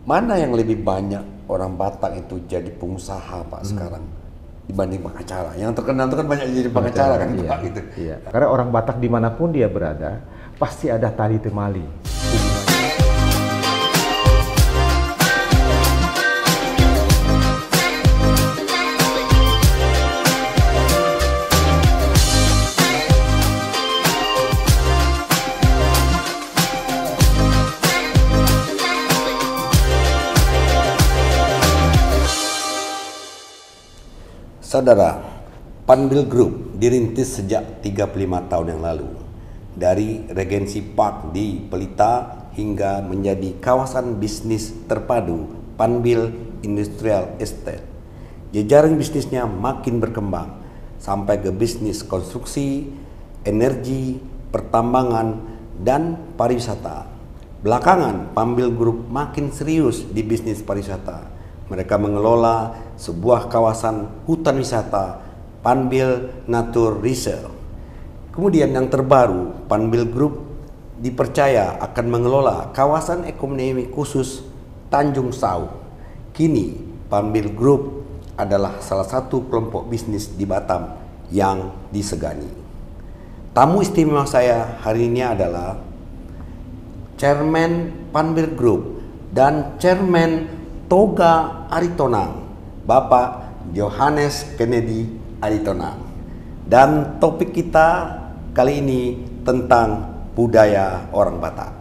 mana yang lebih banyak orang Batak itu jadi pengusaha Pak sekarang dibanding pengacara? Yang terkenal itu kan banyak jadi pengacara kan Iya, Pak gitu. iya. Karena orang Batak dimanapun dia berada, pasti ada tali temali. Saudara, Panbil Group dirintis sejak 35 tahun yang lalu. Dari Regency Park di Pelita hingga menjadi kawasan bisnis terpadu Panbil Industrial Estate. Jejaring bisnisnya makin berkembang sampai ke bisnis konstruksi, energi, pertambangan, dan pariwisata. Belakangan, Panbil Group makin serius di bisnis pariwisata. Mereka mengelola sebuah kawasan hutan wisata, Panbil Nature Reserve. Kemudian yang terbaru, Panbil Group dipercaya akan mengelola kawasan ekonomi khusus Tanjung Sau. Kini, Panbil Group adalah salah satu kelompok bisnis di Batam yang disegani. Tamu istimewa saya hari ini adalah Chairman Panbil Group dan Chairman Toga Aritonang, Bapak Johannes Kennedy Aritonang. Dan topik kita kali ini tentang budaya orang Batak.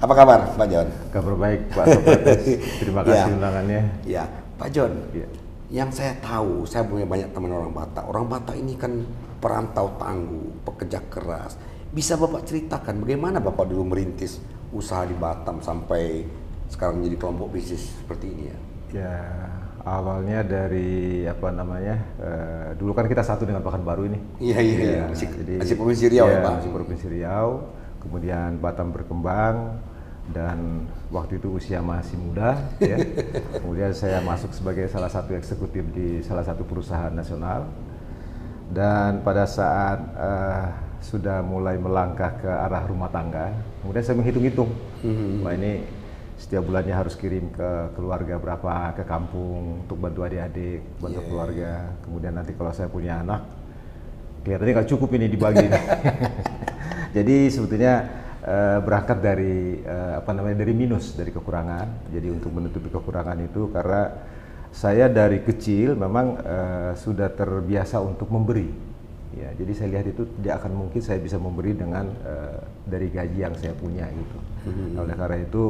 Apa kabar Pak John? Kabar baik Pak Sokrates. Terima kasih undangannya. Ya, Pak John. Ya. Yang saya tahu, saya punya banyak teman orang Batak. Orang Batak ini kan perantau tangguh, pekerja keras. Bisa Bapak ceritakan bagaimana Bapak dulu merintis usaha di Batam sampai sekarang menjadi kelompok bisnis seperti ini ya? Ya, awalnya dari apa namanya? Dulu kan kita satu dengan Pekanbaru ini. Iya. Masih Provinsi Riau ya Pak? Masih Provinsi Riau. Kemudian Batam berkembang dan waktu itu usia masih muda. Ya. Kemudian saya masuk sebagai salah satu eksekutif di salah satu perusahaan nasional. Dan pada saat sudah mulai melangkah ke arah rumah tangga, kemudian saya menghitung-hitung, wah ini setiap bulannya harus kirim ke keluarga berapa, ke kampung untuk bantu adik-adik, bantu keluarga. Kemudian nanti kalau saya punya anak, kelihatannya nggak cukup ini dibagi. Jadi sebetulnya berangkat dari dari minus, dari kekurangan. Jadi untuk menutupi kekurangan itu karena saya dari kecil memang sudah terbiasa untuk memberi. Ya, jadi saya lihat itu tidak akan mungkin saya bisa memberi dengan dari gaji yang saya punya gitu. Oleh karena itu,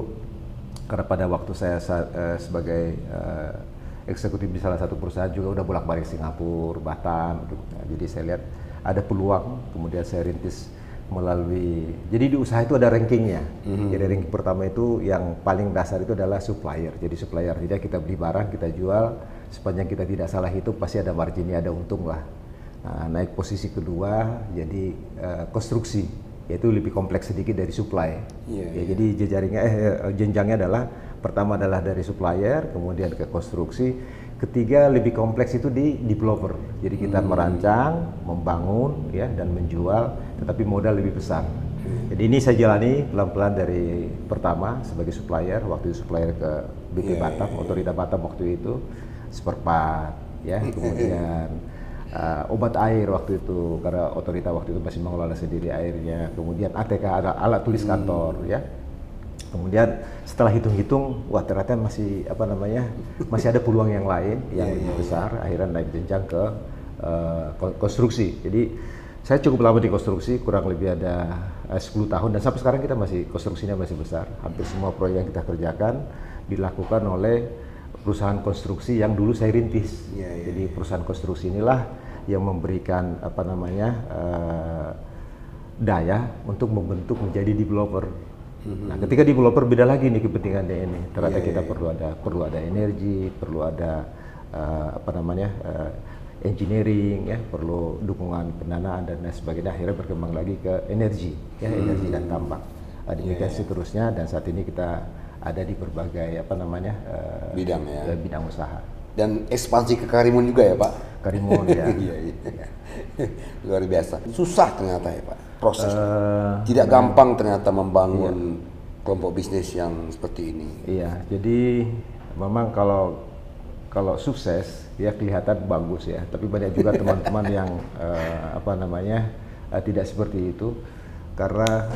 karena pada waktu saya sebagai eksekutif di salah satu perusahaan juga udah bolak-balik Singapura, Batam, gitu. Nah, jadi saya lihat ada peluang, kemudian saya rintis melalui. Jadi di usaha itu ada rankingnya. Jadi ranking pertama itu yang paling dasar itu adalah supplier. Jadi supplier, jadi kita beli barang, kita jual, sepanjang kita tidak salah hitung pasti ada marginnya, ada untung lah. Nah, naik posisi kedua jadi konstruksi, yaitu lebih kompleks sedikit dari supply. Jadi jejaringnya jenjangnya adalah pertama adalah dari supplier, kemudian ke konstruksi, ketiga lebih kompleks itu di developer. Jadi kita merancang, membangun ya dan menjual, tetapi modal lebih besar. Jadi ini saya jalani pelan-pelan dari pertama sebagai supplier, waktu itu supplier ke BP Batam, Otorita Batam waktu itu, spare part ya, kemudian obat air waktu itu karena otorita waktu itu masih mengelola sendiri airnya, kemudian ATK alat tulis kantor ya. Kemudian setelah hitung-hitung, wah ternyata masih masih ada peluang yang lain yang lebih besar. Akhirnya naik jenjang ke konstruksi. Jadi saya cukup lama di konstruksi, kurang lebih ada 10 tahun dan sampai sekarang kita masih konstruksinya masih besar. Hampir semua proyek yang kita kerjakan dilakukan oleh perusahaan konstruksi yang dulu saya rintis. Jadi perusahaan konstruksi inilah yang memberikan daya untuk membentuk menjadi developer. Nah, ketika developer beda lagi nih kepentingannya ini. Ternyata kita perlu ada energi, perlu ada engineering ya, perlu dukungan pendanaan dan lain sebagainya. Akhirnya berkembang lagi ke energi ya, energi dan tambang. Demikian seterusnya dan saat ini kita ada di berbagai bidang ya, bidang usaha. Dan ekspansi ke Karimun juga ya Pak? Karimun ya. Luar biasa. Susah ternyata ya Pak proses. Tidak gampang ternyata membangun kelompok bisnis yang seperti ini. Iya, jadi memang kalau sukses ya kelihatan bagus ya, tapi banyak juga teman-teman yang tidak seperti itu karena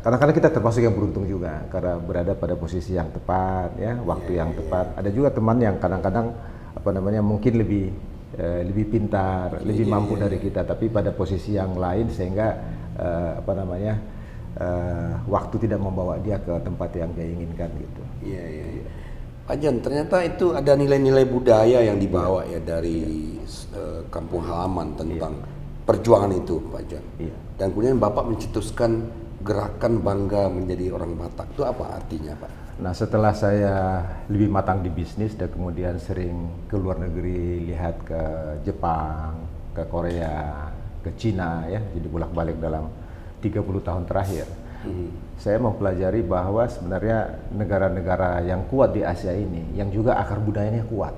kadang-kadang kita termasuk yang beruntung juga karena berada pada posisi yang tepat ya, waktu yang tepat. Ada juga teman yang kadang-kadang mungkin lebih pintar, lebih mampu dari kita, tapi pada posisi yang lain sehingga waktu tidak membawa dia ke tempat yang dia inginkan gitu. Iya. Pak John, ternyata itu ada nilai-nilai budaya yang dibawa ya dari kampung halaman tentang perjuangan itu, Pak John. Iya. Dan kemudian Bapak mencetuskan gerakan bangga menjadi orang Batak. Itu apa artinya, Pak? Nah, setelah saya lebih matang di bisnis dan kemudian sering ke luar negeri, lihat ke Jepang, ke Korea, ke Cina ya, jadi bolak-balik dalam 30 tahun terakhir. Saya mempelajari bahwa sebenarnya negara-negara yang kuat di Asia ini, yang juga akar budayanya kuat.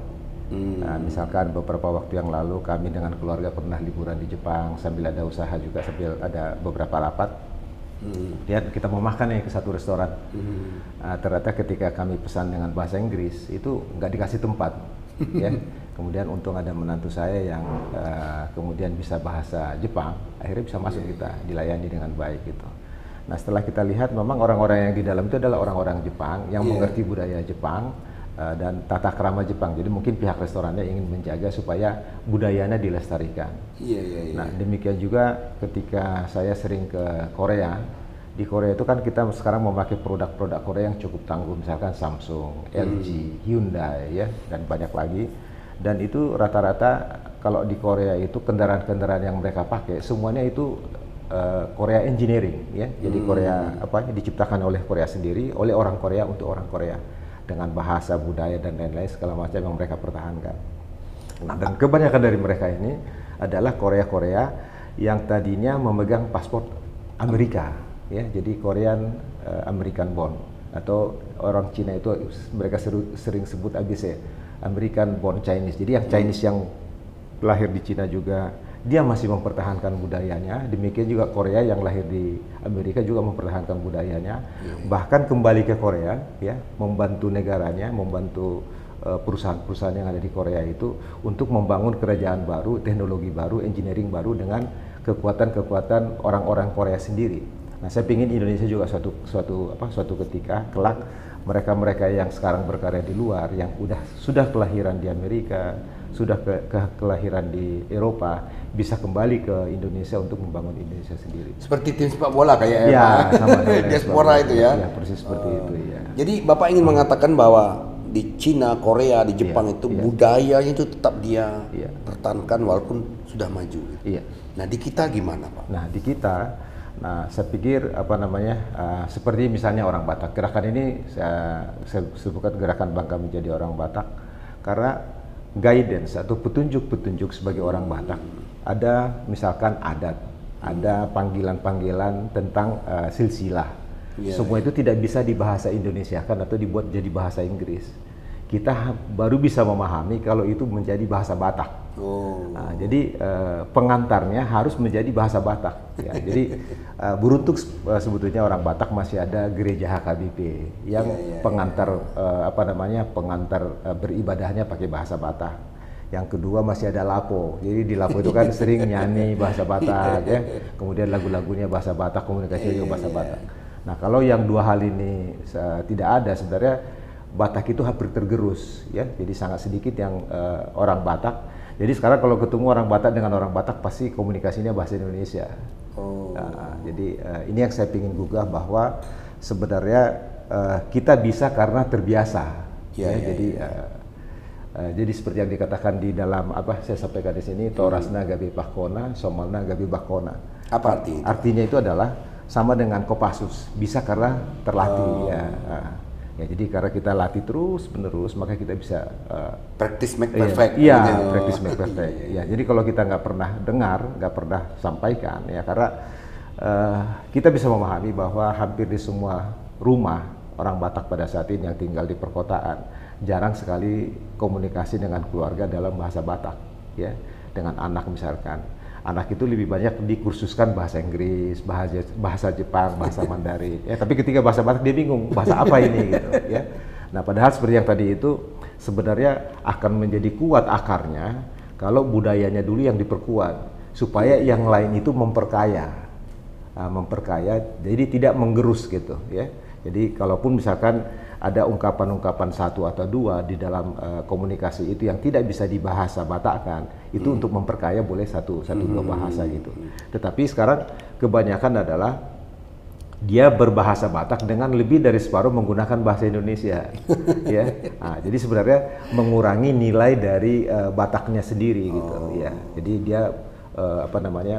Nah, misalkan beberapa waktu yang lalu kami dengan keluarga pernah liburan di Jepang sambil ada usaha juga, sambil ada beberapa rapat. Lihat kita mau makan nih ke satu restoran. Ternyata ketika kami pesan dengan bahasa Inggris itu nggak dikasih tempat, ya. Kemudian untung ada menantu saya yang kemudian bisa bahasa Jepang, akhirnya bisa masuk kita, dilayani dengan baik gitu. Nah, setelah kita lihat memang orang-orang yang di dalam itu adalah orang-orang Jepang yang mengerti budaya Jepang dan tata krama Jepang. Jadi mungkin pihak restorannya ingin menjaga supaya budayanya dilestarikan. Nah, demikian juga ketika saya sering ke Korea. Di Korea itu kan kita sekarang memakai produk-produk Korea yang cukup tangguh, misalkan Samsung, LG, Hyundai ya, dan banyak lagi. Dan itu rata-rata kalau di Korea itu kendaraan-kendaraan yang mereka pakai semuanya itu Korea engineering ya. Jadi Korea diciptakan oleh Korea sendiri, oleh orang Korea untuk orang Korea, dengan bahasa, budaya dan lain-lain segala macam yang mereka pertahankan. Nah, dan kebanyakan dari mereka ini adalah Korea-Korea yang tadinya memegang paspor Amerika ya. Jadi Korean American born, atau orang Cina itu mereka sering sebut ABC, American born Chinese. Jadi yang Chinese yang lahir di Cina juga dia masih mempertahankan budayanya, demikian juga Korea yang lahir di Amerika juga mempertahankan budayanya, bahkan kembali ke Korea ya, membantu negaranya, membantu perusahaan-perusahaan yang ada di Korea itu untuk membangun kerajaan baru, teknologi baru, engineering baru dengan kekuatan-kekuatan orang-orang Korea sendiri. Nah, saya ingin Indonesia juga suatu ketika kelak mereka-mereka yang sekarang berkarya di luar, yang sudah kelahiran di Amerika, sudah kelahiran di Eropa, bisa kembali ke Indonesia untuk membangun Indonesia sendiri. Seperti tim sepak bola kayak ya, sama diaspora itu ya. Ya, persis seperti itu ya. Jadi Bapak ingin mengatakan bahwa di Cina, Korea, di Jepang itu budayanya itu tetap dia pertahankan walaupun sudah maju. Iya. Nah, di kita gimana, Pak? Nah, di kita, saya pikir seperti misalnya orang Batak. Gerakan ini saya sebutkan gerakan bangga menjadi orang Batak karena guidance atau petunjuk-petunjuk sebagai orang Batak. Ada misalkan adat, ada panggilan-panggilan tentang silsilah. Semua itu tidak bisa dibahasa Indonesiakan atau dibuat jadi bahasa Inggris. Kita baru bisa memahami kalau itu menjadi bahasa Batak. Nah, jadi pengantarnya harus menjadi bahasa Batak. Ya. Jadi beruntung sebetulnya orang Batak masih ada gereja HKBP yang pengantar pengantar beribadahnya pakai bahasa Batak. Yang kedua masih ada Lapo. Jadi di Lapo itu kan sering nyanyi bahasa Batak ya. Kemudian lagu-lagunya bahasa Batak, komunikasi juga bahasa Batak. Nah, kalau yang dua hal ini tidak ada, sebenarnya Batak itu hampir tergerus ya. Jadi sangat sedikit yang orang Batak. Jadi sekarang kalau ketemu orang Batak dengan orang Batak pasti komunikasinya bahasa Indonesia. Jadi ini yang saya ingin gugah bahwa sebenarnya kita bisa karena terbiasa. Jadi seperti yang dikatakan di dalam saya sampaikan di sini, Torasna Gabi Pakona, Somalna Gabi Bakona. Apa artinya? Artinya itu adalah sama dengan Kopassus, bisa karena terlatih ya. Ya, jadi karena kita latih terus menerus, maka kita bisa practice make perfect. Iya, practice make perfect. Ya, jadi kalau kita nggak pernah dengar, nggak pernah sampaikan, ya karena kita bisa memahami bahwa hampir di semua rumah orang Batak pada saat ini yang tinggal di perkotaan jarang sekali komunikasi dengan keluarga dalam bahasa Batak, ya, dengan anak misalkan. anak itu lebih banyak dikursuskan bahasa Inggris, bahasa Jepang, bahasa Mandarin. Ya, tapi ketika bahasa Batak dia bingung bahasa apa ini gitu ya. Nah, padahal seperti yang tadi itu sebenarnya akan menjadi kuat akarnya kalau budayanya dulu yang diperkuat supaya yang lain itu memperkaya. Jadi tidak menggerus gitu ya. Jadi kalaupun misalkan ada ungkapan-ungkapan satu atau dua di dalam komunikasi itu yang tidak bisa dibahasa Batakkan, itu untuk memperkaya boleh satu dua bahasa gitu. Tetapi sekarang kebanyakan adalah dia berbahasa Batak dengan lebih dari separuh menggunakan bahasa Indonesia, ya. Nah, jadi sebenarnya mengurangi nilai dari Bataknya sendiri gitu, ya. Jadi dia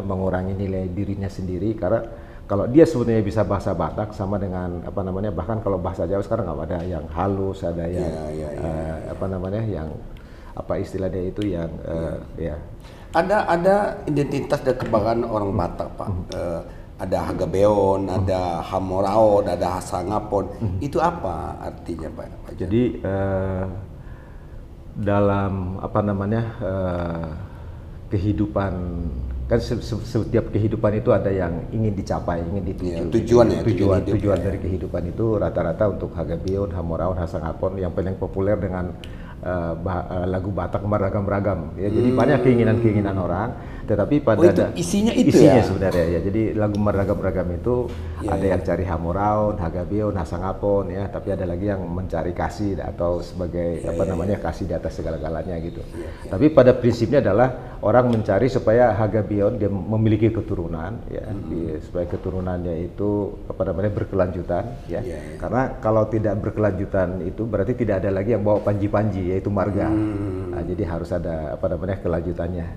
mengurangi nilai dirinya sendiri karena kalau dia sebenarnya bisa bahasa Batak sama dengan bahkan kalau bahasa Jawa sekarang nggak ada yang halus, ada yang yang istilahnya itu yang ya. Ada identitas dan kebanggaan orang Batak, Pak. Ada Hagabeon, ada Hamoraon, ada Hasangapon. Itu apa artinya, Pak? Jadi dalam kehidupan, kan setiap kehidupan itu ada yang ingin dicapai, ingin dituju. Tujuan dari kehidupan itu rata-rata untuk Hagabeon, Hamoraon, Hasangapon yang paling populer dengan lagu Batak beragam-ragam ya. Jadi banyak keinginan-keinginan orang, tetapi pada isinya sebenarnya ya. Jadi lagu beragam-ragam itu ada yang cari Hamoraon, Hagabeon, Hasangapon ya, tapi ada lagi yang mencari kasih atau sebagai kasih di atas segala-galanya gitu. Tapi pada prinsipnya adalah orang mencari supaya Hagabeon dia memiliki keturunan ya, supaya keturunannya itu berkelanjutan ya. Karena kalau tidak berkelanjutan itu berarti tidak ada lagi yang bawa panji-panji yaitu marga. Nah, jadi harus ada kelanjutannya.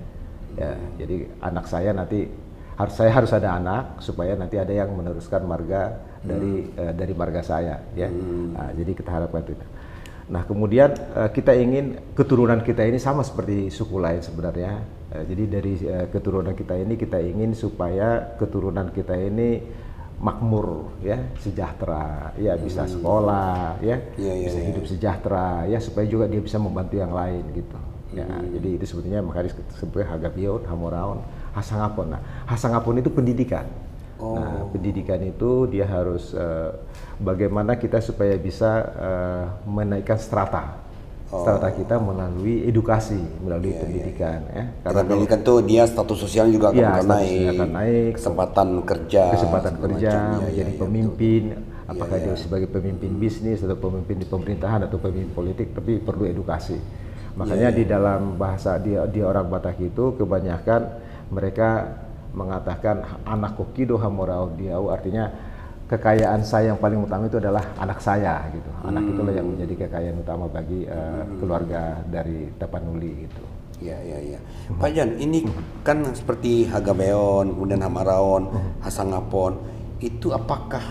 Ya, jadi anak saya nanti harus ada anak supaya nanti ada yang meneruskan marga dari marga saya ya. Nah, jadi kita harapkan itu. Nah, kemudian kita ingin keturunan kita ini sama seperti suku lain sebenarnya. Jadi dari keturunan kita ini kita ingin supaya keturunan kita ini makmur ya, sejahtera ya, bisa sekolah ya, bisa hidup sejahtera ya, supaya juga dia bisa membantu yang lain gitu ya. Jadi itu sebetulnya makanya disebut Hagabeon, Hamoraon, Hasangapon. Nah, Hasangapon itu pendidikan. Nah, pendidikan itu dia harus bagaimana kita supaya bisa menaikkan strata kita melalui edukasi, melalui pendidikan ya. Karena pendidikan tuh dia status sosial juga akan naik, kesempatan kerja menjadi pemimpin, apakah dia sebagai pemimpin bisnis atau pemimpin di pemerintahan atau pemimpin politik, tapi perlu edukasi. Makanya di dalam bahasa di orang Batak itu kebanyakan mereka mengatakan anak kokido Hamoraon diau, artinya kekayaan saya yang paling utama itu adalah anak saya gitu. Anak itulah yang menjadi kekayaan utama bagi keluarga dari Tapanuli gitu. Ya. Pak Jan, ini kan seperti Hagabeon, kemudian Hamoraon, Hasangapon, itu apakah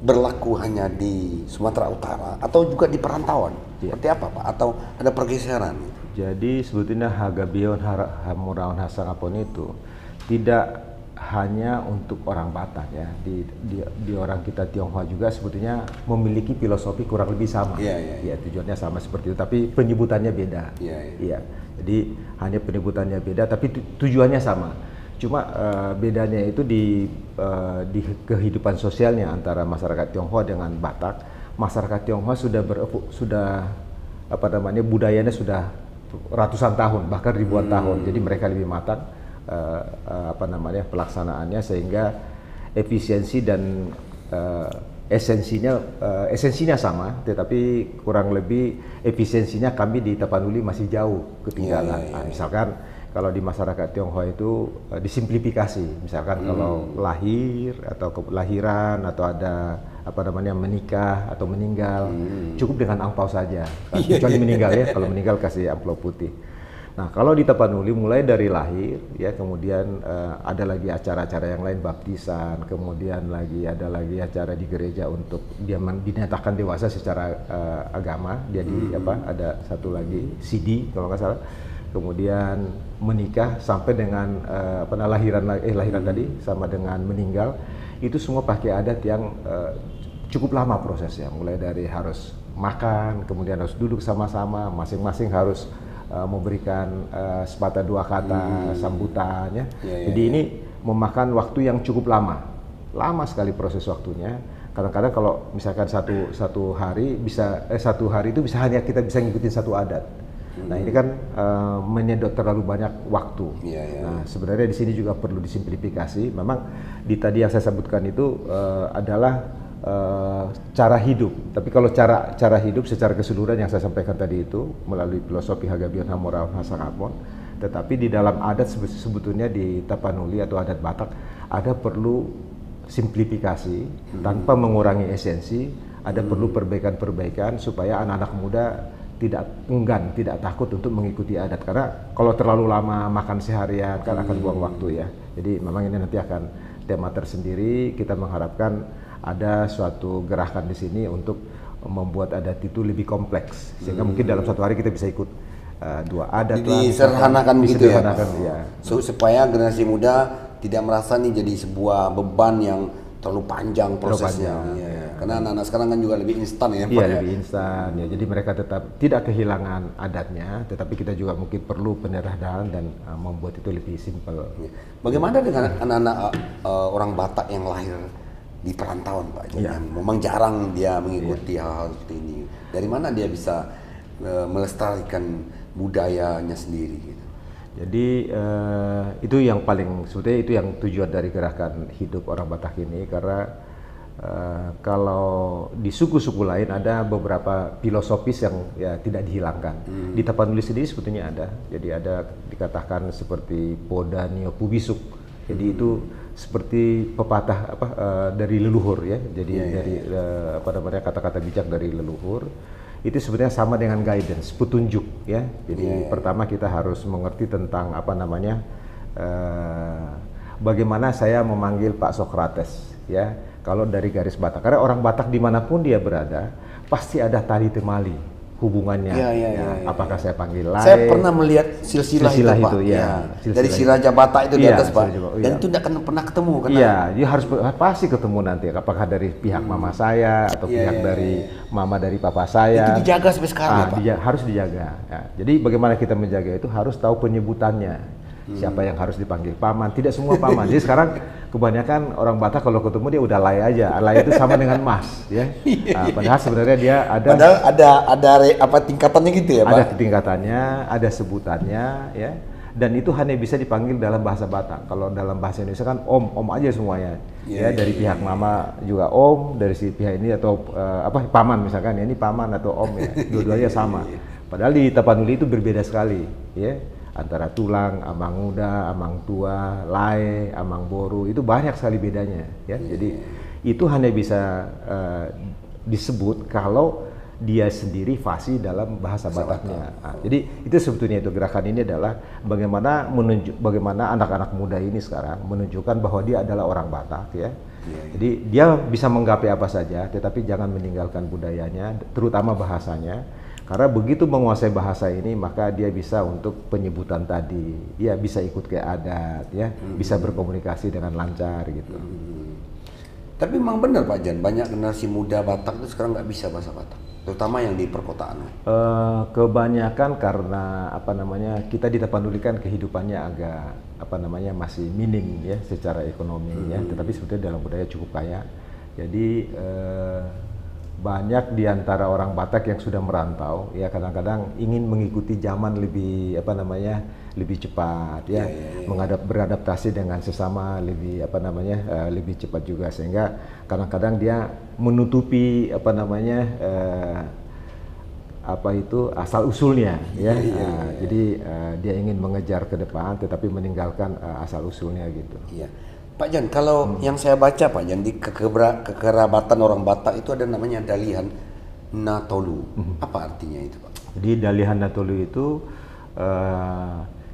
berlaku hanya di Sumatera Utara atau juga di perantauan? Seperti apa, Pak? Atau ada pergeseran? Jadi sebetulnya Hagabeon, Hamoraon, Hasangapon itu tidak hanya untuk orang Batak ya, di orang kita Tionghoa juga sebetulnya memiliki filosofi kurang lebih sama. Ya, tujuannya sama seperti itu, tapi penyebutannya beda. Iya. Jadi hanya penyebutannya beda, tapi tujuannya sama. Cuma bedanya itu di kehidupan sosialnya antara masyarakat Tionghoa dengan Batak. Masyarakat Tionghoa budayanya sudah ratusan tahun, bahkan ribuan tahun. Jadi mereka lebih matang pelaksanaannya, sehingga efisiensi dan esensinya sama, tetapi kurang lebih efisiensinya kami di Tapanuli masih jauh ketinggalan. Misalkan kalau di masyarakat Tionghoa itu disimplifikasi, misalkan kalau lahir atau kelahiran atau ada menikah atau meninggal, cukup dengan angpau saja, kecuali meninggal ya. Kalau meninggal kasih amplop putih. Nah, kalau di Tapanuli mulai dari lahir ya, kemudian ada lagi acara-acara yang lain, baptisan, kemudian ada lagi acara di gereja untuk dia dinyatakan dewasa secara agama. Jadi ada satu lagi CD kalau nggak salah. Kemudian menikah sampai dengan lahiran tadi sama dengan meninggal, itu semua pakai adat yang cukup lama prosesnya. Mulai dari harus makan, kemudian harus duduk sama-sama, masing-masing harus memberikan sepatah dua kata sambutan ya. Jadi ya. ini memakan waktu yang cukup lama sekali proses waktunya. Kadang-kadang kalau misalkan satu hari itu bisa hanya kita bisa ngikutin satu adat. Nah ini kan menyedot terlalu banyak waktu. Nah sebenarnya di sini juga perlu disimplifikasi. Memang tadi yang saya sebutkan itu adalah cara hidup. Tapi kalau cara hidup secara keseluruhan yang saya sampaikan tadi itu melalui filosofi Hagabion Hamora Hasangapon. Tetapi di dalam adat sebetulnya di Tapanuli atau adat Batak ada perlu simplifikasi tanpa mengurangi esensi. Ada perlu perbaikan-perbaikan supaya anak-anak muda tidak enggan, tidak takut untuk mengikuti adat, karena kalau terlalu lama makan seharian kan akan buang waktu ya. Jadi memang ini nanti akan tema tersendiri. Kita mengharapkan ada suatu gerakan di sini untuk membuat adat itu lebih kompleks sehingga mungkin dalam satu hari kita bisa ikut dua adat. Disederhanakan gitu ya. Supaya generasi muda tidak merasa nih jadi sebuah beban yang terlalu panjang prosesnya. Karena anak-anak sekarang kan juga lebih instan ya. Iya, lebih instan ya. Jadi mereka tetap tidak kehilangan adatnya, tetapi kita juga mungkin perlu penyederhanaan dan membuat itu lebih simpel. Bagaimana dengan anak-anak orang Batak yang lahir di perantauan, Pak? Memang jarang dia mengikuti hal-hal seperti ini. Dari mana dia bisa melestarikan budayanya sendiri gitu? Jadi itu yang paling sebetulnya itu yang tujuan dari gerakan hidup orang Batak ini, karena kalau di suku-suku lain ada beberapa filosofis yang ya tidak dihilangkan. Di Tapanuli sendiri sebetulnya ada. Jadi ada dikatakan seperti Poda Nio Pubisuk. Jadi itu seperti pepatah dari leluhur ya. Jadi dari kata-kata bijak dari leluhur. Itu sebenarnya sama dengan guidance, petunjuk ya. Jadi pertama kita harus mengerti tentang bagaimana saya memanggil Pak Sokrates ya. Kalau dari garis Batak, karena orang Batak dimanapun dia berada pasti ada tali temali hubungannya. Apakah saya panggil Lai? Saya pernah melihat silsilah itu, Pak. Dari si Raja Batak itu di atas, Pak. Dan itu tidak akan pernah ketemu kan? Iya, dia harus pasti ketemu nanti. Apakah dari pihak mama saya atau pihak dari mama dari papa saya? Itu dijaga sampai sekarang, ya, Pak. Harus dijaga. Ya. Jadi bagaimana kita menjaga itu harus tahu penyebutannya. Siapa yang harus dipanggil paman? Tidak semua paman. Jadi sekarang kebanyakan orang Batak kalau ketemu dia udah Lai aja. Lai itu sama dengan mas, ya. Padahal sebenarnya dia ada. Padahal ada tingkatannya gitu ya, Pak? Ada tingkatannya, ada sebutannya, ya. Dan itu hanya bisa dipanggil dalam bahasa Batak. Kalau dalam bahasa Indonesia kan om aja semuanya. Dari pihak mama juga om, dari si pihak ini atau paman misalkan ya, ini paman atau om ya. Dua-duanya sama. Padahal di Tapanuli itu berbeda sekali, ya. Antara tulang, amang muda, amang tua, Lai, amang boru, itu banyak sekali bedanya ya. Jadi itu hanya bisa disebut kalau dia sendiri fasih dalam bahasa Bataknya. Jadi itu sebetulnya itu gerakan ini adalah bagaimana anak-anak muda ini sekarang menunjukkan bahwa dia adalah orang Batak ya. Jadi dia bisa menggapai apa saja, tetapi jangan meninggalkan budayanya, terutama bahasanya. Karena begitu menguasai bahasa ini, maka dia bisa untuk penyebutan tadi, ya bisa ikut ke adat, ya bisa berkomunikasi dengan lancar gitu. Tapi memang benar Pak Jan, banyak generasi muda Batak itu sekarang nggak bisa bahasa Batak, terutama yang di perkotaan. Kebanyakan karena kita di Tapanuli kan kehidupannya agak masih minim ya secara ekonomi ya, tetapi sebetulnya dalam budaya cukup kaya. Jadi banyak di antara orang Batak yang sudah merantau ya kadang-kadang ingin mengikuti zaman lebih lebih cepat ya, beradaptasi dengan sesama lebih lebih cepat juga, sehingga kadang-kadang dia menutupi asal usulnya ya. Jadi dia ingin mengejar ke depan tetapi meninggalkan asal usulnya gitu. Pak Jan, kalau yang saya baca Pak Jan, di kekerabatan orang Batak itu ada namanya Dalihan Natolu. Apa artinya itu Pak? Jadi Dalihan Natolu itu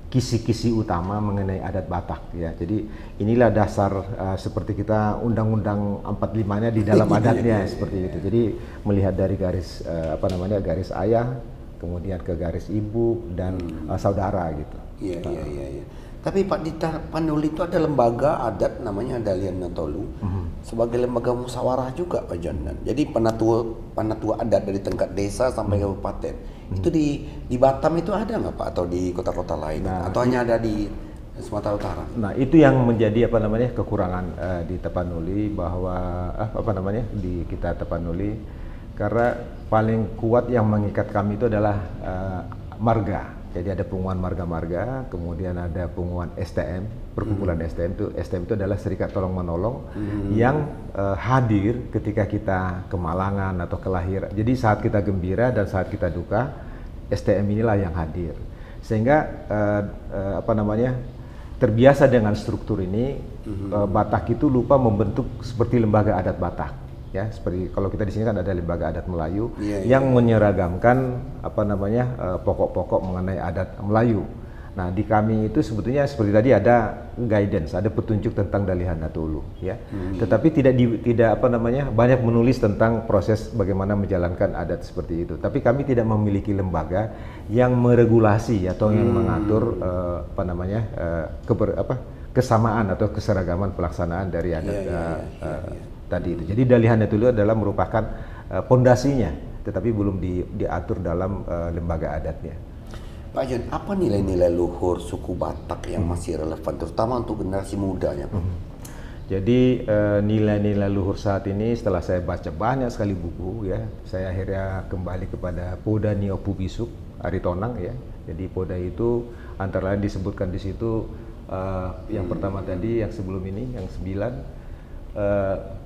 kisi-kisi utama mengenai adat Batak ya. Jadi inilah dasar seperti kita Undang-Undang 45-nya di dalam adatnya seperti itu. Jadi melihat dari garis garis ayah, kemudian ke garis ibu dan saudara gitu. Iya. Tapi Pak, di Tapanuli itu ada lembaga adat namanya Dalian Natolu sebagai lembaga musyawarah juga Pak John. Jadi penatua adat dari tingkat desa sampai kabupaten. Itu di Batam itu ada nggak Pak, atau di kota-kota lain, atau hanya ada di Sumatera Utara? Nah, itu yang menjadi kekurangan di Tapanuli, bahwa di kita Tapanuli, karena paling kuat yang mengikat kami itu adalah marga. Jadi ada pengumuman marga-marga, kemudian ada pengumuman STM, perkumpulan STM itu adalah Serikat Tolong Menolong yang hadir ketika kita kemalangan atau kelahiran. Jadi saat kita gembira dan saat kita duka, STM inilah yang hadir. Sehingga terbiasa dengan struktur ini, Batak itu lupa membentuk seperti lembaga adat Batak. Ya, seperti kalau kita di sini kan ada lembaga adat Melayu yang menyeragamkan pokok-pokok mengenai adat Melayu. Nah, di kami itu sebetulnya seperti tadi ada guidance, ada petunjuk tentang Dalihan Natolu, ya. Tetapi tidak banyak menulis tentang proses bagaimana menjalankan adat seperti itu. Tapi kami tidak memiliki lembaga yang meregulasi atau yang mengatur kesamaan atau keseragaman pelaksanaan dari adat tadi itu. Jadi Dalihan Natolu adalah merupakan pondasinya, tetapi belum diatur dalam lembaga adatnya. Pak John, apa nilai-nilai luhur suku Batak yang masih relevan, terutama untuk generasi mudanya, Pak? Jadi nilai-nilai luhur saat ini, setelah saya baca banyak sekali buku, ya, saya akhirnya kembali kepada Poda Niopu Bisuk Aritonang, ya. Jadi Poda itu antara lain disebutkan di situ yang pertama tadi, yang sebelum ini, yang 9.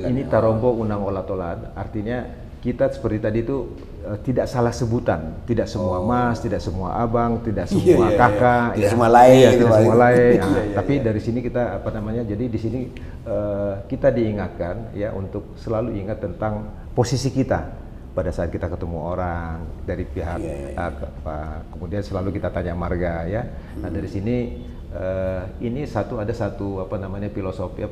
Ini Tarombo Unang Olatolan, artinya kita seperti tadi itu tidak salah sebutan, tidak semua mas, tidak semua abang, tidak semua kakak, tidak semua lain, tidak semua lain. Tapi dari sini kita jadi di sini kita diingatkan, ya, untuk selalu ingat tentang posisi kita pada saat kita ketemu orang dari pihak kemudian selalu kita tanya marga, ya. Nah, dari sini ini ada satu filosofi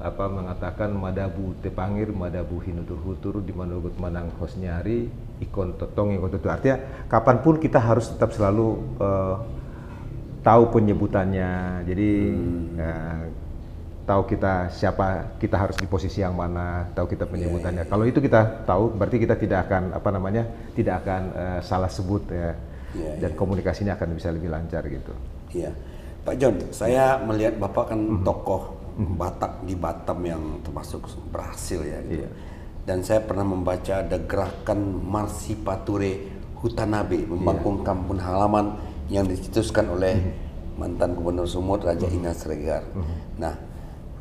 mengatakan madabu tepangir, madabu hinutur hutur, di manugut manang hosnyari, ikon totong ikon tutur. Artinya kapanpun kita harus tetap selalu tahu penyebutannya. Jadi tahu kita siapa, kita harus di posisi yang mana, tahu kita penyebutannya. Kalau itu kita tahu, berarti kita tidak akan salah sebut, ya. Dan komunikasinya akan bisa lebih lancar gitu. Iya. Pak John, saya melihat Bapak kan tokoh Batak di Batam yang termasuk berhasil, ya, gitu. Dan saya pernah membaca ada gerakan Marsipature Hutanabe, membangun kampung halaman yang dicetuskan oleh mantan Gubernur Sumut Raja Inas Regar. Nah,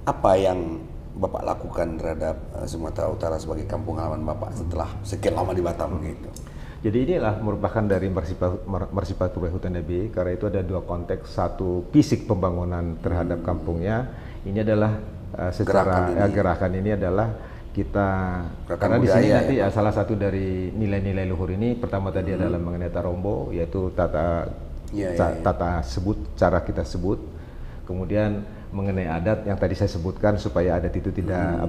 apa yang Bapak lakukan terhadap Sumatera Utara sebagai kampung halaman Bapak setelah sekian lama di Batam, gitu? Jadi inilah merupakan dari Marsipature Hutanabe, karena itu ada dua konteks. Satu, fisik pembangunan terhadap kampungnya. Ini adalah secara gerakan ini adalah kita karena di sini nanti salah satu dari nilai-nilai luhur ini pertama tadi adalah mengenai Tarombo, yaitu tata sebut, cara kita sebut. Kemudian mengenai adat yang tadi saya sebutkan, supaya adat itu tidak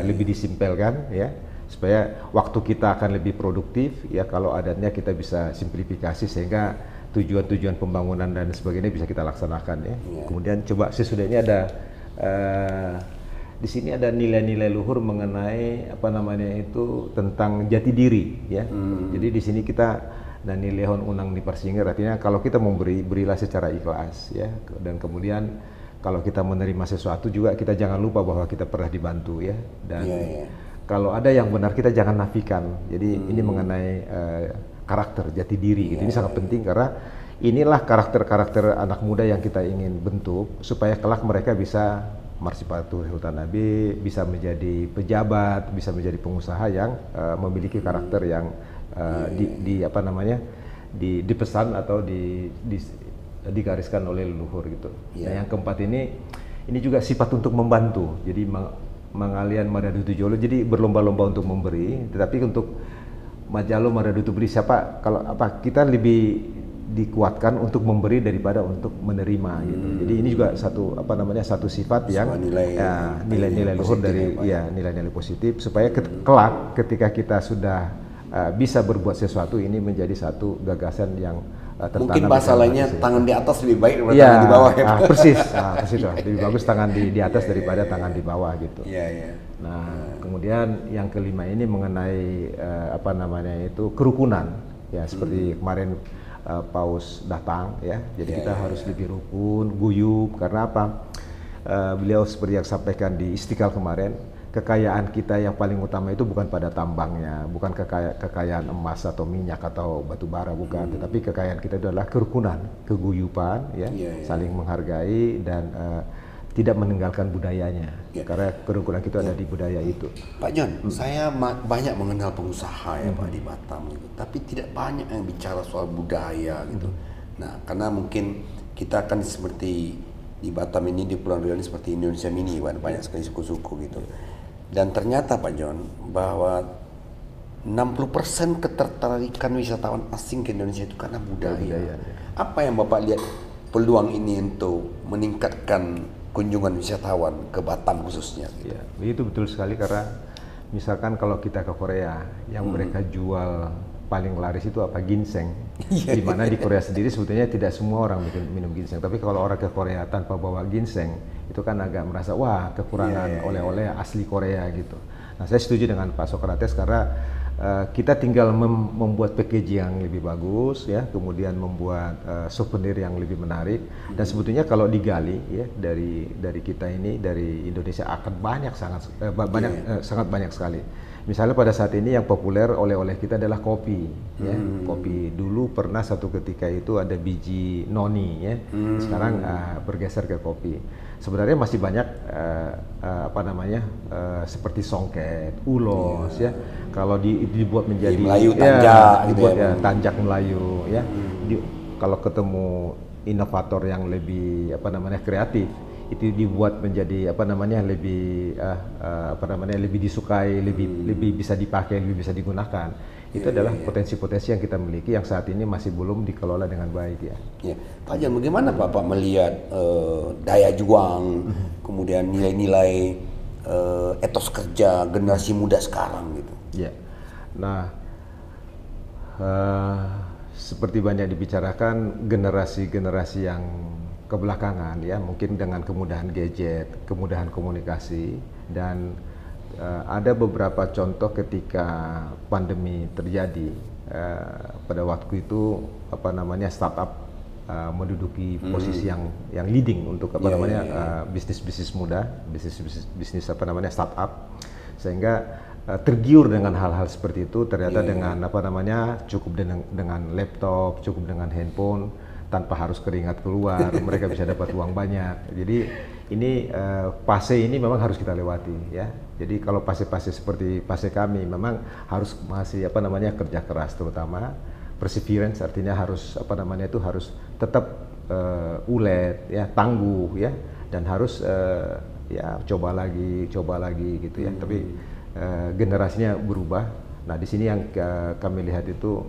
lebih disimpelkan, ya, supaya waktu kita akan lebih produktif, ya. Kalau adatnya kita bisa simplifikasi sehingga tujuan-tujuan pembangunan dan sebagainya bisa kita laksanakan, ya. Kemudian coba sesudah ini ada di sini ada nilai-nilai luhur mengenai tentang jati diri, ya. Jadi di sini kita dan nilehon unang di Parsingir, artinya kalau kita memberi, berilah secara ikhlas, ya. Dan kemudian kalau kita menerima sesuatu juga kita jangan lupa bahwa kita pernah dibantu, ya. Dan kalau ada yang benar kita jangan nafikan. Jadi ini mengenai karakter jati diri, gitu. Ini sangat penting karena inilah karakter-karakter anak muda yang kita ingin bentuk supaya kelak mereka bisa Marsipature Hutanabe, bisa menjadi pejabat, bisa menjadi pengusaha yang memiliki karakter yang dipesan atau digariskan oleh leluhur, gitu. Nah, yang keempat ini juga sifat untuk membantu. Jadi mengalian Madadutu Jolo, jadi berlomba-lomba untuk memberi, tetapi untuk Majalo Madadutu beri siapa, kalau kita lebih dikuatkan untuk memberi daripada untuk menerima, gitu. Jadi ini juga satu sifat yang nilai-nilai luhur dari nilai-nilai positif, supaya kelak ketika kita sudah bisa berbuat sesuatu, ini menjadi satu gagasan yang tertanam. Mungkin bahasa lainnya tangan di atas lebih baik daripada ya, tangan di bawah ya. persis, persis lah. Lebih bagus tangan di atas daripada tangan di bawah gitu. Iya. Nah, kemudian yang kelima ini mengenai apa namanya itu kerukunan, ya seperti kemarin Paus datang, ya. Jadi kita harus lebih rukun, guyup. Karena apa? Beliau seperti yang sampaikan di Istiqlal kemarin, kekayaan kita yang paling utama itu bukan pada tambangnya, bukan kekayaan emas atau minyak atau batu bara, bukan. Tetapi kekayaan kita itu adalah kerukunan, keguyupan, ya, saling menghargai dan tidak meninggalkan budayanya. Karena kerukunan kita ada di budaya itu. Pak John, saya banyak mengenal pengusaha ya Pak di Batam gitu, tapi tidak banyak yang bicara soal budaya gitu. Nah, karena mungkin kita akan seperti di Batam ini, di Pulau Riau ini seperti Indonesia mini, banyak sekali suku-suku gitu. Dan ternyata Pak John, bahwa 60% ketertarikan wisatawan asing ke Indonesia itu karena budaya. Apa yang Bapak lihat peluang ini untuk meningkatkan kunjungan wisatawan ke Batam khususnya? Gitu? Ya, itu betul sekali, karena misalkan kalau kita ke Korea, yang mereka jual paling laris itu apa? Ginseng. Di mana di Korea sendiri sebetulnya tidak semua orang minum ginseng, tapi kalau orang ke Korea tanpa bawa ginseng, itu kan agak merasa wah kekurangan oleh-oleh asli Korea gitu. Nah, saya setuju dengan Pak Sokrates, karena kita tinggal membuat packaging yang lebih bagus, ya, kemudian membuat souvenir yang lebih menarik. Dan sebetulnya kalau digali, ya, dari kita ini, dari Indonesia akan sangat banyak sekali. Misalnya pada saat ini yang populer oleh-oleh kita adalah kopi, ya. Kopi dulu pernah satu ketika itu ada biji noni, ya. Sekarang bergeser ke kopi. Sebenarnya masih banyak apa namanya seperti songket, ulos, ya. Kalau dibuat menjadi Melayu tanjak, dibuat ya tanjak Melayu, ya. Kalau ketemu inovator yang lebih apa namanya kreatif, itu dibuat menjadi apa namanya lebih lebih disukai, lebih bisa dipakai, lebih bisa digunakan. Itu adalah potensi-potensi yang kita miliki yang saat ini masih belum dikelola dengan baik, ya. Ya, Pak Jan, bagaimana Bapak melihat daya juang, kemudian nilai-nilai etos kerja generasi muda sekarang gitu? Ya, nah seperti banyak dibicarakan generasi-generasi yang kebelakangan, ya, mungkin dengan kemudahan gadget, kemudahan komunikasi, dan ada beberapa contoh ketika pandemi terjadi. Pada waktu itu apa namanya startup menduduki posisi yang leading untuk apa namanya bisnis muda, bisnis apa namanya startup, sehingga tergiur dengan hal-hal seperti itu. Ternyata dengan apa namanya cukup dengan laptop, cukup dengan handphone, tanpa harus keringat keluar, mereka bisa dapat uang banyak. Jadi ini fase ini memang harus kita lewati, ya. Jadi kalau fase-fase seperti fase kami memang harus masih apa namanya kerja keras, terutama perseverance, artinya harus apa namanya itu harus tetap ulet, ya, tangguh, ya, dan harus ya coba lagi gitu, ya. Tapi generasinya berubah. Nah, di sini yang kami lihat itu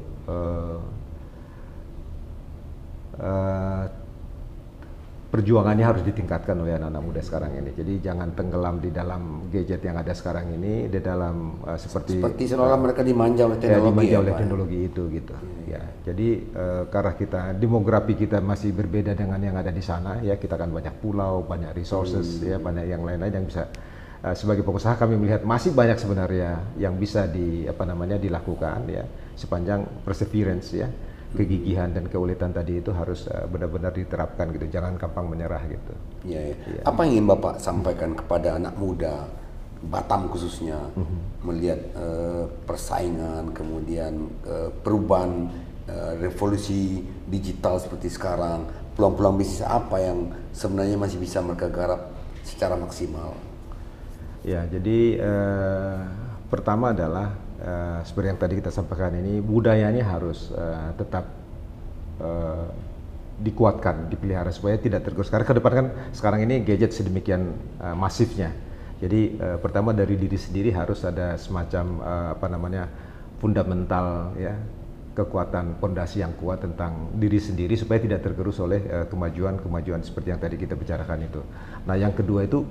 perjuangannya harus ditingkatkan oleh anak-anak muda sekarang ini. Jadi jangan tenggelam di dalam gadget yang ada sekarang ini, di dalam seperti seolah mereka dimanja oleh teknologi, teknologi itu gitu. Ya, jadi karena demografi kita masih berbeda dengan yang ada di sana, ya, kita kan banyak pulau, banyak resources, ya, banyak yang lain-lain yang bisa. Sebagai pengusaha kami melihat masih banyak sebenarnya yang bisa dilakukan, ya, sepanjang perseverance, ya. Kegigihan dan keuletan tadi itu harus benar-benar diterapkan gitu, jangan gampang menyerah gitu. Ya. Apa yang ingin Bapak sampaikan kepada anak muda Batam khususnya melihat persaingan, kemudian perubahan revolusi digital seperti sekarang, peluang-peluang bisnis apa yang sebenarnya masih bisa mereka garap secara maksimal? Ya, jadi pertama adalah seperti yang tadi kita sampaikan ini, budayanya harus tetap dikuatkan, dipelihara supaya tidak tergerus. Karena ke depan kan sekarang ini gadget sedemikian masifnya. Jadi pertama dari diri sendiri harus ada semacam apa namanya fundamental, ya, kekuatan pondasi yang kuat tentang diri sendiri supaya tidak tergerus oleh kemajuan seperti yang tadi kita bicarakan itu. Nah, yang kedua itu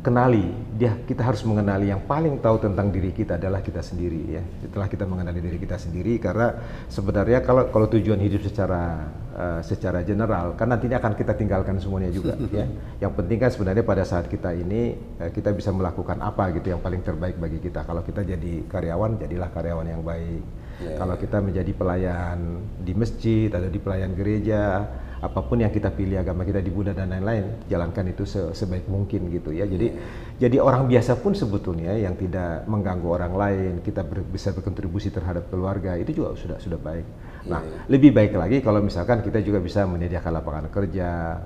kenali, kita harus mengenali yang paling tahu tentang diri kita adalah kita sendiri ya. Setelah kita mengenali diri kita sendiri, karena sebenarnya kalau tujuan hidup secara general kan nantinya akan kita tinggalkan semuanya juga ya. Yang penting kan sebenarnya pada saat kita ini kita bisa melakukan apa gitu yang paling terbaik bagi kita. Kalau kita jadi karyawan, jadilah karyawan yang baik. Kalau kita menjadi pelayan di masjid atau di pelayan gereja, apapun yang kita pilih, agama kita di Buddha dan lain-lain, jalankan itu sebaik mungkin gitu ya. Jadi orang biasa pun sebetulnya yang tidak mengganggu orang lain, kita bisa berkontribusi terhadap keluarga, itu juga sudah baik. Nah, lebih baik lagi kalau misalkan kita juga bisa menyediakan lapangan kerja,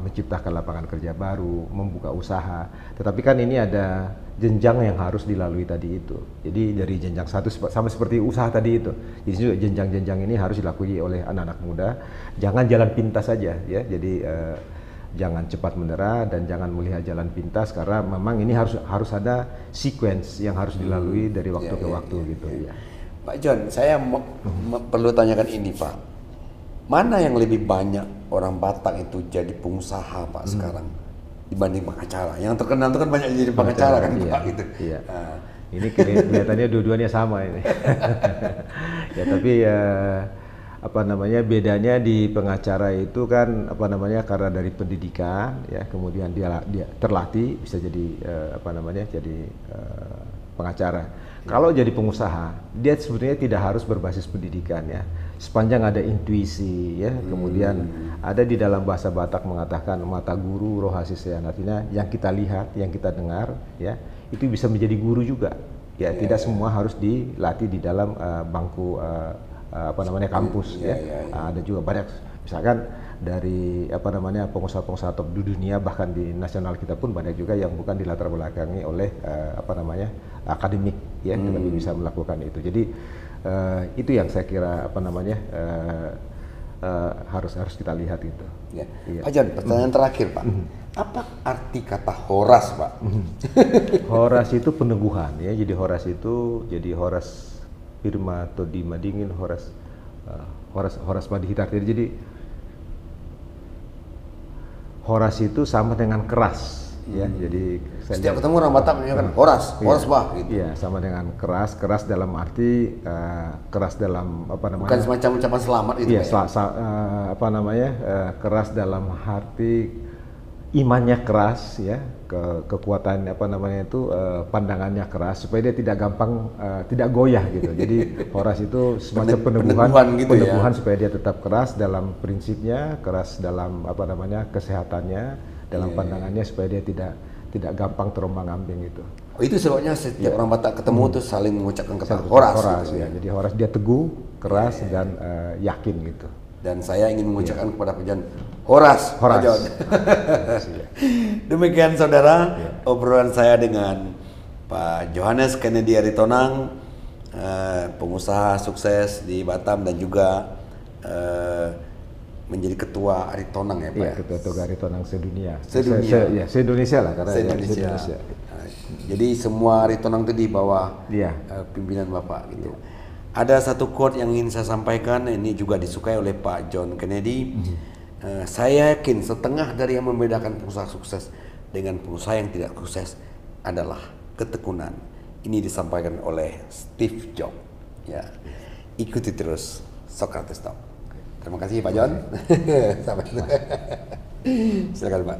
menciptakan lapangan kerja baru, membuka usaha. Tetapi kan ini ada jenjang yang harus dilalui tadi itu. Jadi dari jenjang satu sama seperti usaha tadi itu. Jadi juga jenjang-jenjang ini harus dilalui oleh anak-anak muda. Jangan jalan pintas saja ya. Jadi jangan cepat menyerah dan jangan melihat jalan pintas, karena memang ini harus ada sequence yang harus dilalui dari waktu ke waktu gitu ya. Pak John, saya perlu tanyakan ini Pak. Mana yang lebih banyak orang Batak itu jadi pengusaha Pak sekarang dibanding pengacara? Yang terkenal itu kan banyak jadi pengacara kan Pak gitu. Iya. Ini kelihatannya dua-duanya sama ini. Ya tapi bedanya di pengacara itu kan karena dari pendidikan ya, kemudian dia terlatih bisa jadi jadi pengacara. Kalau jadi pengusaha, dia sebenarnya tidak harus berbasis pendidikan ya. Sepanjang ada intuisi ya, kemudian ada di dalam bahasa Batak mengatakan mata guru roh hasisean, artinya yang kita lihat, yang kita dengar ya, itu bisa menjadi guru juga. Ya, tidak semua harus dilatih di dalam bangku kampus ya. Ada juga banyak, misalkan dari pengusaha-pengusaha top di dunia, bahkan di nasional kita pun banyak juga yang bukan dilatar belakangi oleh akademik ya, tetapi bisa melakukan itu. Jadi itu yang saya kira harus kita lihat itu. Ya. Pak John, pertanyaan terakhir Pak. Apa arti kata horas Pak? Horas itu peneguhan ya. Jadi horas itu horas firma atau dima dingin, horas padi hitar. Jadi horas itu sama dengan keras ya. Jadi setiap ketemu orang Batak kan horas bah gitu. Iya, sama dengan keras dalam arti keras dalam bukan semacam ucapan selamat itu. Iya, keras dalam arti imannya keras ya, kekuatan pandangannya keras supaya dia tidak gampang tidak goyah gitu. Jadi horas itu semacam peneguhan supaya dia tetap keras dalam prinsipnya, keras dalam kesehatannya, dalam pandangannya supaya dia tidak gampang terombang-ambing gitu. Oh, itu sebabnya setiap orang Batak ketemu tuh saling mengucapkan kata horas gitu, ya. Jadi horas dia teguh, keras dan yakin gitu. Dan saya ingin mengucapkan kepada Pak John, horas. Pak John. Demikian saudara, obrolan saya dengan Pak Johannes Kennedy Aritonang, pengusaha sukses di Batam dan juga menjadi ketua Aritonang ya Pak. Iya, ketua Aritonang sedunia. Se-Indonesia lah karena se-Indonesia. Jadi semua Aritonang itu di bawah pimpinan Bapak gitu. Ada satu quote yang ingin saya sampaikan, ini juga disukai oleh Pak John Kennedy. Saya yakin setengah dari yang membedakan pengusaha sukses dengan pengusaha yang tidak sukses adalah ketekunan. Ini disampaikan oleh Steve Jobs. Ya, ikuti terus Socrates Talk. Terima kasih Pak John. Sampai. Silakan Pak.